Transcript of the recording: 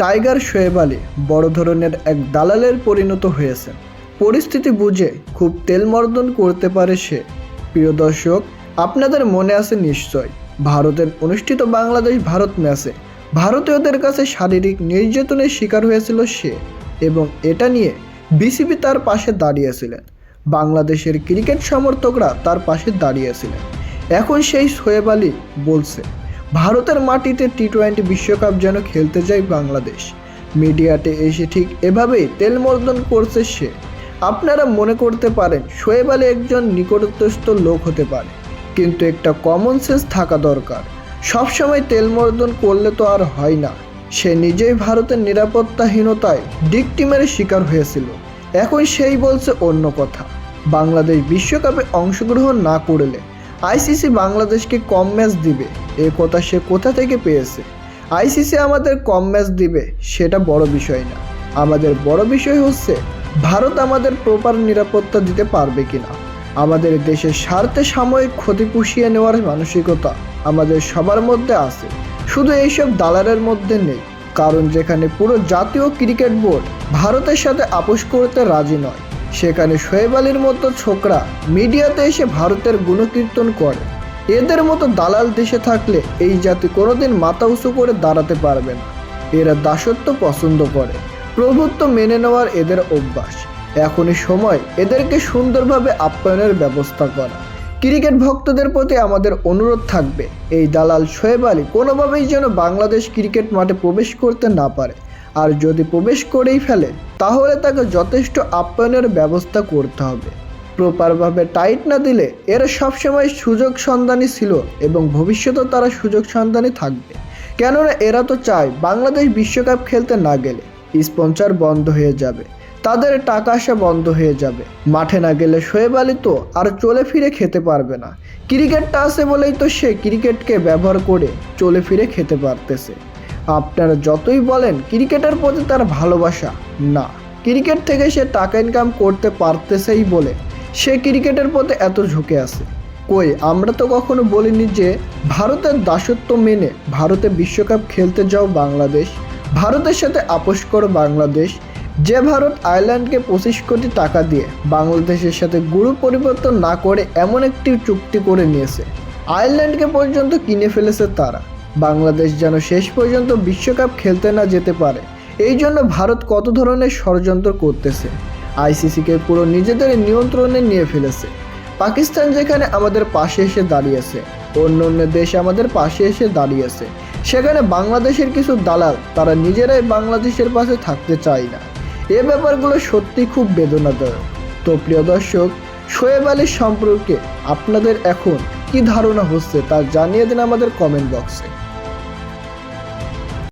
Tiger Shoaib Ali বড় ধরনের এক দালালের পরিণত হয়েছেন। পরিস্থিতি বুঝে খুব তেলমর্দন করতে পারে সে। প্রিয় দর্শক, আপনাদের মনে আছে নিশ্চয় ভারতের অনুষ্ঠিত বাংলাদেশ ভারত ম্যাচে ভারতীয়দের কাছে শারীরিক নির্যাতনের শিকার হয়েছিল সে, এবং এটা নিয়ে বিসিবি তার পাশে দাঁড়িয়েছিলেন। বাংলাদেশের ক্রিকেট সমর্থকরা তার পাশে দাঁড়িয়েছিলেন। এখন সেই শোয়েব আলী বলছে ভারতের মাটিতে টি-20 বিশ্বকাপ যেন খেলতে যায় বাংলাদেশ। মিডিয়াতে এসে ঠিক এভাবেই তেলমর্দন করছে সে। আপনারা মনে করতে পারেন শোয়েব আলী একজন নিকটস্থ লোক হতে পারে, কিন্তু একটা কমন সেন্স থাকা দরকার। সবসময় তেলমর্দন করলে তো আর হয় না। সে নিজেই ভারতের নিরাপত্তাহীনতায় ভিকটিমের শিকার হয়েছিল। এখন সেই বলছে অন্য কথা। বাংলাদেশ বিশ্বকাপে অংশগ্রহণ না করলে আইসিসি বাংলাদেশকে কম ম্যাচ দিবে, এ কথা সে কোথা থেকে পেয়েছে? আইসিসি আমাদের কম ম্যাচ দিবে সেটা বড় বিষয় না। আমাদের বড় বিষয় হচ্ছে ভারত আমাদের প্রপার নিরাপত্তা দিতে পারবে কিনা। আমাদের দেশের স্বার্থে সাময়িক ক্ষতি পুষিয়ে নেওয়ার মানসিকতা আমাদের সবার মধ্যে আছে, শুধু এইসব দালালের মধ্যে নেই। কারণ যেখানে পুরো জাতীয় ক্রিকেট বোর্ড ভারতের সাথে আপোষ করতে রাজি নয়, সেখানে শোয়েব আলীর মতো ছোকরা মিডিয়াতে এসে ভারতের গুণকীর্তন করে। এদের মতো দালাল দেশে থাকলে এই জাতি কোনোদিন মাথা উঁচু করে দাঁড়াতে পারবে না। এরা দাসত্ব পছন্দ করে, প্রভুত্ব মেনে নেওয়ার এদের অভ্যাস। এখনই সময় এদেরকে সুন্দরভাবে আপ্যায়নের ব্যবস্থা করা। ক্রিকেট ভক্তদের প্রতি আমাদের অনুরোধ থাকবে, এই দালাল শোয়েব আলী কোনোভাবেই যেন বাংলাদেশ ক্রিকেট মাঠে প্রবেশ করতে না পারে। আর যদি প্রবেশ করেই ফেলে তাহলে তাকে যথেষ্ট আপ্যায়নের ব্যবস্থা করতে হবে। প্রপারভাবে টাইট না দিলে এরা সবসময় সুযোগ সন্ধানী ছিল এবং ভবিষ্যতেও তারা সুযোগ সন্ধানী থাকবে। কেননা এরা তো চায় বাংলাদেশ বিশ্বকাপ খেলতে না গেলে স্পন্সর বন্ধ হয়ে যাবে, তাদের টাকা আসা বন্ধ হয়ে যাবে। মাঠে না গেলে শোয়েব আলী তো আর চলে ফিরে খেতে পারবে না। ক্রিকেটটা আছে বলেই তো সে ক্রিকেটকে ব্যবহার করে চলে ফিরে খেতে পারতেছে। আপনারা যতই বলেন ক্রিকেটের প্রতি তার ভালোবাসা, না, ক্রিকেট থেকে সে টাকা ইনকাম করতে পারতেছেই বলে সে ক্রিকেটের প্রতি এত ঝুঁকে আছে। কই, আমরা তো কখনো বলিনি যে ভারতের দাসত্ব মেনে ভারতে বিশ্বকাপ খেলতে যাও বাংলাদেশ, ভারতের সাথে আপোষ করো বাংলাদেশ। যে ভারত আয়ারল্যান্ডকে 25 কোটি টাকা দিয়ে বাংলাদেশের সাথে গুরু পরিবর্তন না করে এমন একটি চুক্তি করে নিয়েছে, আয়ারল্যান্ডকে পর্যন্ত কিনে ফেলেছে তারা। বাংলাদেশ যেন শেষ পর্যন্ত বিশ্বকাপ খেলতে না যেতে পারে, এই জন্য ভারত কত ধরনের ষড়যন্ত্র করতেছে। আইসিসিকে পুরো নিজেদের নিয়ন্ত্রণে নিয়ে ফেলেছে। পাকিস্তান যেখানে আমাদের পাশে এসে দাঁড়িয়েছে, অন্য অন্য দেশ আমাদের পাশে এসে দাঁড়িয়েছে, সেখানে বাংলাদেশের কিছু দালাল তারা নিজেরাই বাংলাদেশের পাশে থাকতে চায় না। এ ব্যাপারগুলো সত্যি খুব বেদনাদায়ক। তো প্রিয় দর্শক, শোয়েব আলীর সম্পর্কে আপনাদের এখন কি ধারণা হচ্ছে তা জানিয়ে দিন আমাদের কমেন্ট বক্সে।